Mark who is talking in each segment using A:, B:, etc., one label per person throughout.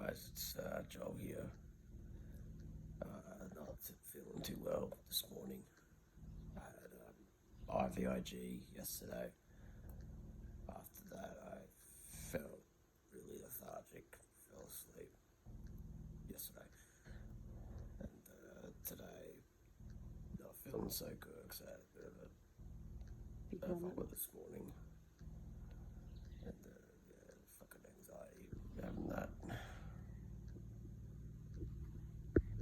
A: guys, it's Joel here. Not feeling too well this morning. I had IVIG yesterday. After that, I felt really lethargic, fell asleep yesterday. And today, not feeling so good because I had a bit of a vomit this morning. And fucking anxiety, having that.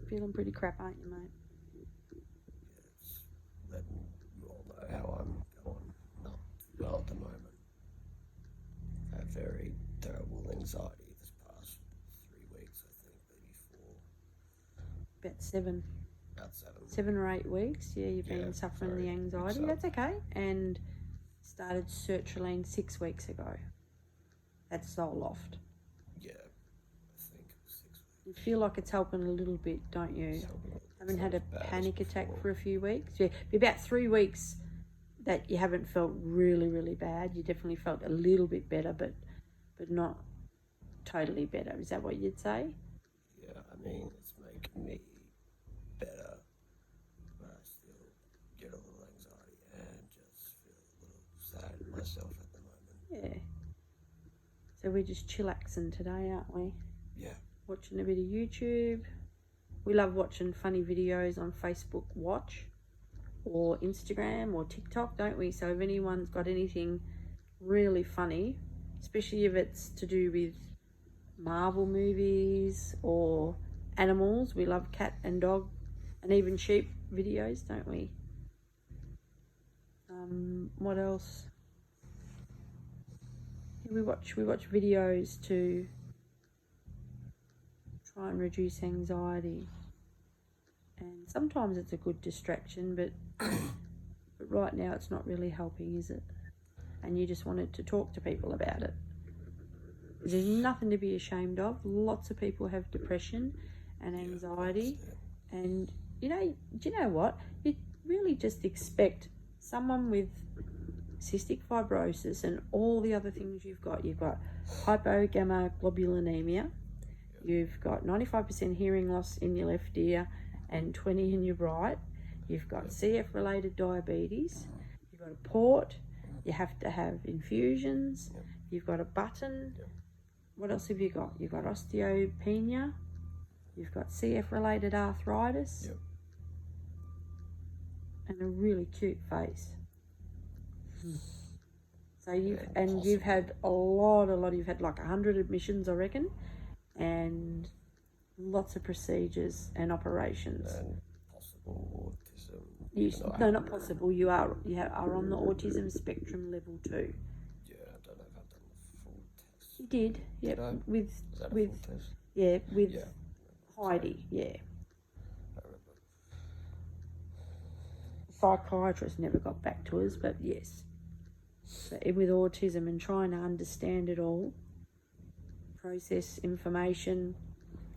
B: Feeling pretty crap, aren't you, mate?
A: Yes, letting you all know how I'm going. Not well at the moment. I have very terrible anxiety this past 3 weeks, I think, maybe 4.
B: About seven.
A: About 7.
B: 7 or 8 weeks. Yeah, you've been suffering the anxiety. That's okay. And started sertraline 6 weeks ago. That's Zoloft.
A: Yeah, I think it was 6 weeks.
B: You feel like it's helping a little bit, don't you? Haven't had a panic attack for a few weeks. Yeah, about 3 weeks that you haven't felt really, really bad. You definitely felt a little bit better, but not totally better. Is that what you'd say?
A: Yeah, I mean, it's making me better, but I still get a little anxiety and just feel a little sad in myself at the moment.
B: Yeah. So we're just chillaxing today, aren't we?
A: Yeah.
B: Watching a bit of YouTube. We love watching funny videos on Facebook Watch or Instagram or TikTok, don't we? So if anyone's got anything really funny, especially if it's to do with Marvel movies or animals, we love cat and dog and even sheep videos, don't we? What else? We watch videos to try and reduce anxiety, and sometimes it's a good distraction, but right now it's not really helping, is it? And you just wanted to talk to people about it. There's nothing to be ashamed of. Lots of people have depression and anxiety, and do you know what? You really just expect someone with cystic fibrosis and all the other things you've got. You've got hypogammaglobulinemia. You've got 95% hearing loss in your left ear and 20 in your right. You've got CF-related diabetes. You've got a port. You have to have infusions. You've got a button. What else have you got? You've got osteopenia. You've got CF-related arthritis. And a really cute face. So you've had you've had like 100 admissions, I reckon, and lots of procedures and operations.
A: And possible autism.
B: No, not possible. You are on the autism spectrum level 2.
A: Yeah, I don't know if I've done the full test.
B: You did, yeah.
A: Did I?
B: With
A: Was that a full test?
B: Yeah, with Heidi, yeah.
A: I remember.
B: Psychiatrist never got back to us, but yes. So with autism and trying to understand it all, process information,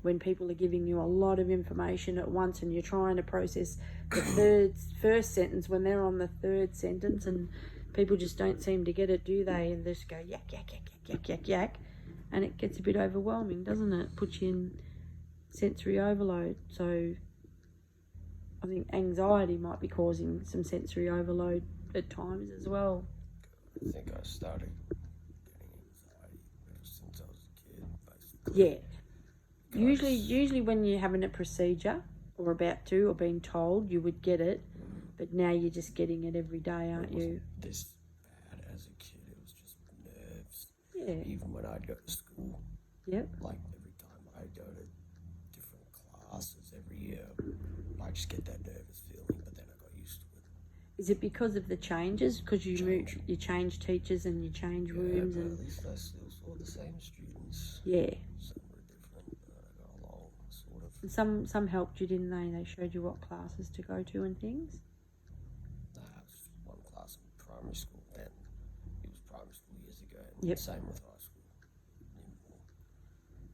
B: when people are giving you a lot of information at once and you're trying to process the first sentence when they're on the third sentence, and people just don't seem to get it, do they? And they just go yak, yak, yak, yak, yak, yak, yak, and it gets a bit overwhelming, doesn't it? Puts you in sensory overload. So I think anxiety might be causing some sensory overload at times as well.
A: I think I started getting anxiety ever since I was a kid, basically.
B: Yeah. Usually when you're having a procedure or about to or being told, you would get it, but now you're just getting it every day, aren't you?
A: This bad as a kid, it was just nerves.
B: Yeah.
A: Even when I'd go to school.
B: Yep.
A: Like every time I'd go to different classes every year, I just get that nervous feeling, but then I got used to it.
B: Is it because of the changes? Because you change teachers and you change rooms,
A: but
B: and
A: at least I still saw the same students.
B: yeah.
A: Some were different, but I got along, sort of.
B: And some helped you, didn't they? They showed you what classes to go to and things.
A: I had one class in primary school, then it was primary school years ago, and same with high school. Newton.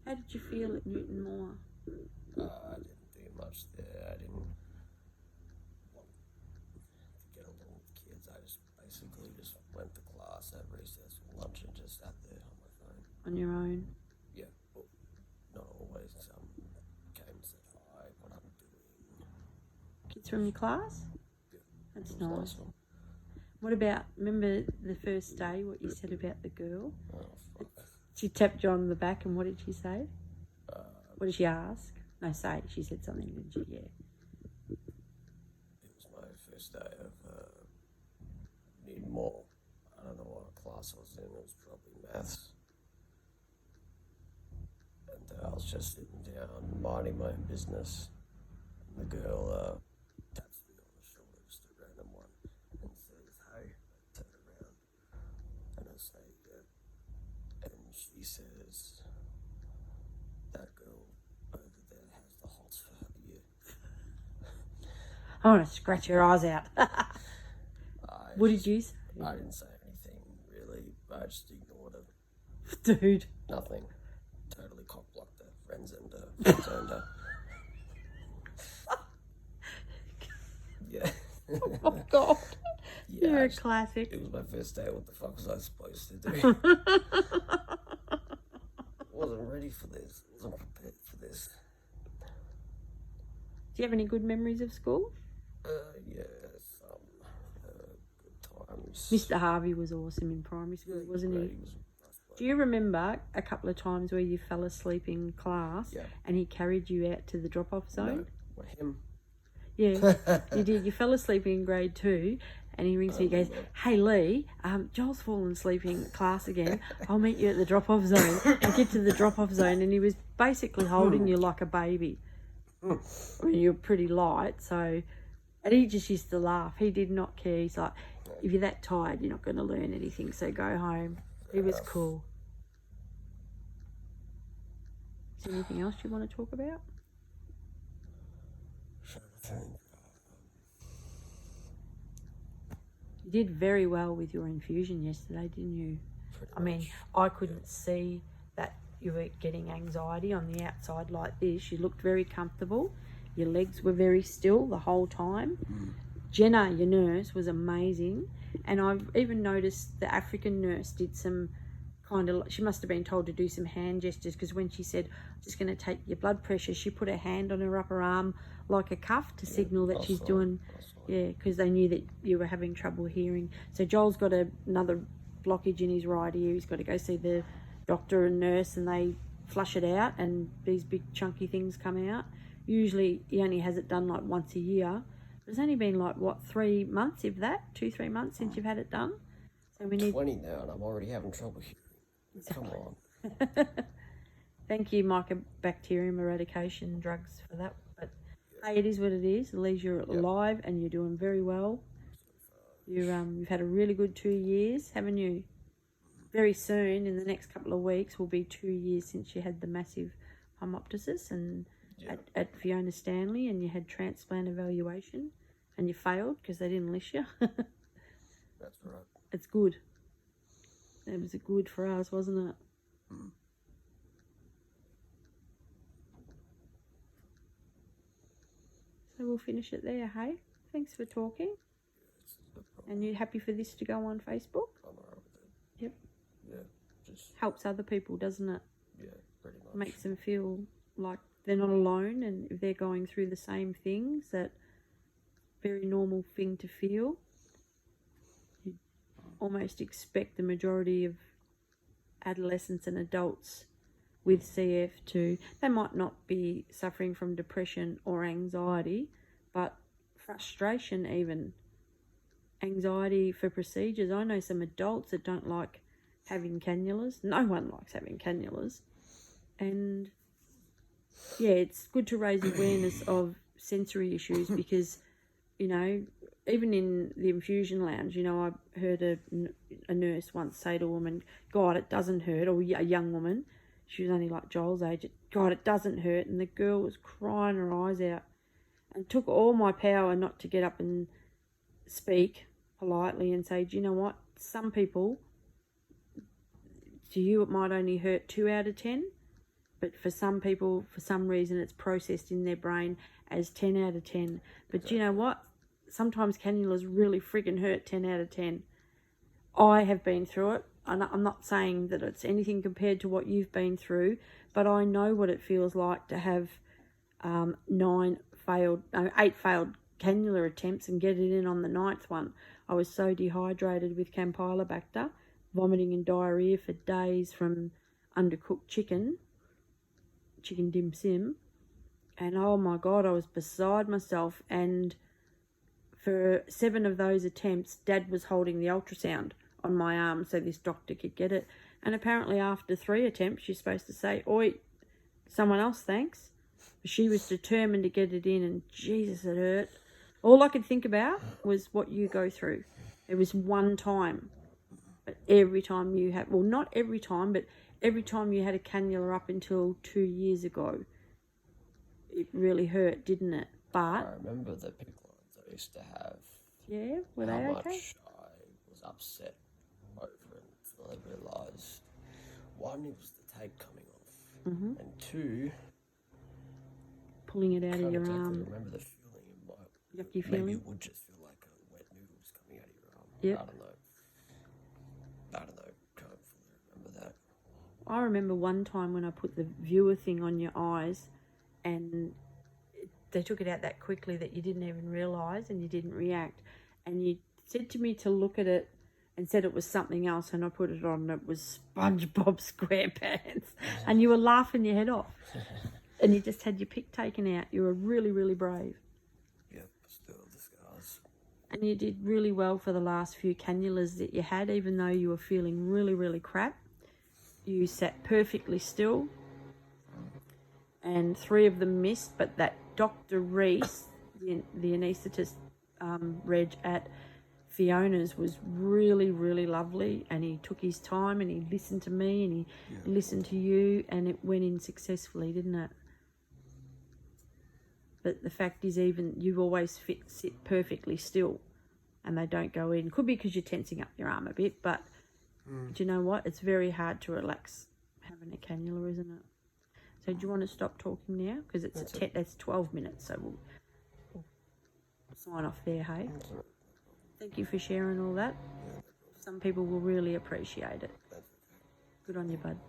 B: How did you feel at Newton Moore?
A: I didn't do much there. I didn't want to get along with kids. I just basically just went to class at recess or lunch and just sat there on my phone.
B: On your own?
A: Yeah, well, not always.
B: kids from your class?
A: Yeah.
B: That's
A: It was a
B: nice.
A: one.
B: What about, remember the first day, what you said about the girl?
A: Oh, fuck.
B: She tapped you on the back, and what did she say? What did she ask? No, say. She said something, didn't she? Yeah.
A: It was my first day of need more. I don't know what class I was in. It was probably maths. And I was just sitting down, minding my own business. And the girl taps me on the shoulder, just a random one, and says, "Hey." I turn around and I say, "Yeah." And she says, "That girl over there has the hots for her year."
B: I want to scratch her eyes out. What did you say?
A: I didn't say anything, really. I just ignored her.
B: Dude.
A: Nothing. Totally cock-blocked her. Friend-zoned her. Yeah.
B: Oh, my God.
A: Yeah,
B: You're a classic.
A: It was my first day. What the fuck was I supposed to do? I wasn't ready for this. I wasn't prepared for this.
B: Do you have any good memories of school?
A: Yeah, some good times.
B: Mr. Harvey was awesome in primary school, wasn't he?
A: He was a nice bloke.
B: Do you remember a couple of times where you fell asleep in class and he carried you out to the drop-off zone?
A: No, well, him.
B: Yeah, you did. You fell asleep in grade 2 and he rings me, he goes, "Hey Lee, Joel's fallen asleep in class again. I'll meet you at the drop-off zone." I get to the drop-off zone and he was basically holding you like a baby. I mean, you're pretty light, so... And he just used to laugh. He did not care. He's like, "If you're that tired, you're not going to learn anything, so go home." He was cool. Is there anything else you want to talk about? You did very well with your infusion yesterday, didn't you? I mean, I couldn't see that you were getting anxiety on the outside like this. You looked very comfortable. Your legs were very still the whole time. Jenna, your nurse, was amazing. And I've even noticed the African nurse did some kind of... She must have been told to do some hand gestures, because when she said, "I'm just going to take your blood pressure," she put her hand on her upper arm like a cuff to signal that she's doing... Yeah, because they knew that you were having trouble hearing. So Joel's got another blockage in his right ear. He's got to go see the doctor and nurse, and they flush it out, and these big chunky things come out. Usually he only has it done like once a year. But it's only been like, what, 3 months, if that? 2-3 months since you've had it done. So we need...
A: 20 now, and I'm already having trouble hearing. Come on.
B: Thank you, mycobacterium eradication drugs for that. But hey, it is what it is. At least you're alive and you're doing very well. You've had a really good 2 years, haven't you? Very soon, in the next couple of weeks, will be 2 years since you had the massive hemoptysis and at Fiona Stanley, and you had transplant evaluation, and you failed because they didn't list you.
A: That's right.
B: It's good. It was good for us, wasn't it? So we'll finish it there, hey? Thanks for talking. And you happy for this to go on Facebook?
A: I'm alright with it.
B: Yep.
A: Yeah, just...
B: Helps other people, doesn't it?
A: Yeah, pretty much.
B: Makes them feel like they're not alone, and if they're going through the same things, that very normal thing to feel. You almost expect the majority of adolescents and adults with CF they might not be suffering from depression or anxiety, but frustration, even anxiety for procedures. I know some adults that don't like having cannulas. No one likes having cannulas. And yeah, it's good to raise awareness of sensory issues, because, you know, even in the infusion lounge, you know, I heard a nurse once say to a woman, "God, it doesn't hurt," or a young woman, she was only like Joel's age, "God, it doesn't hurt," and the girl was crying her eyes out. And it took all my power not to get up and speak politely and say, "Do you know what? Some people, to you it might only hurt 2 out of 10, but for some people, for some reason, it's processed in their brain as 10 out of 10. But do you know what? Sometimes cannulas really friggin' hurt 10 out of 10. I have been through it. I'm not saying that it's anything compared to what you've been through, but I know what it feels like to have 8 failed cannula attempts and get it in on the 9th one. I was so dehydrated with Campylobacter, vomiting and diarrhea for days from undercooked chicken dim sim, and oh my God, I was beside myself. And for 7 of those attempts, Dad was holding the ultrasound on my arm so this doctor could get it. And apparently after 3 attempts, you're supposed to say, oi, someone else, thanks. She was determined to get it in, and Jesus, it hurt. All I could think about was what you go through. It was one time. But every time you had, well, not every time, but every time you had a cannula up until 2 years ago, it really hurt, didn't it? But
A: I remember the pink lines I used to have.
B: yeah, were they
A: how
B: okay?
A: much I was upset over it until I realised, one, it was the tape coming off, and 2,
B: Pulling it out of
A: can't
B: your
A: exactly
B: arm.
A: remember the feeling in my.
B: Yucky
A: Maybe
B: feeling?
A: it would just feel like a wet noodle was coming out of your arm.
B: Yep.
A: I don't know. Can't fully remember that.
B: I remember one time when I put the viewer thing on your eyes, and they took it out that quickly that you didn't even realise and you didn't react. And you said to me to look at it and said it was something else, and I put it on and it was SpongeBob SquarePants. And you were laughing your head off. And you just had your pick taken out. You were really, really brave.
A: Yep, still the scars.
B: And you did really well for the last few cannulas that you had, even though you were feeling really, really crap. You sat perfectly still. And 3 of them missed, but that Dr. Reese, the anaesthetist reg at Fiona's, was really, really lovely, and he took his time and he listened to me and he listened to you, and it went in successfully, didn't it? But the fact is, even you always sit perfectly still and they don't go in. Could be because you're tensing up your arm a bit, but do you know what? It's very hard to relax having a cannula, isn't it? So do you want to stop talking now? Because it's 12 minutes, so we'll sign off there, hey? Thank you for sharing all that. Some people will really appreciate it. Good on you, bud.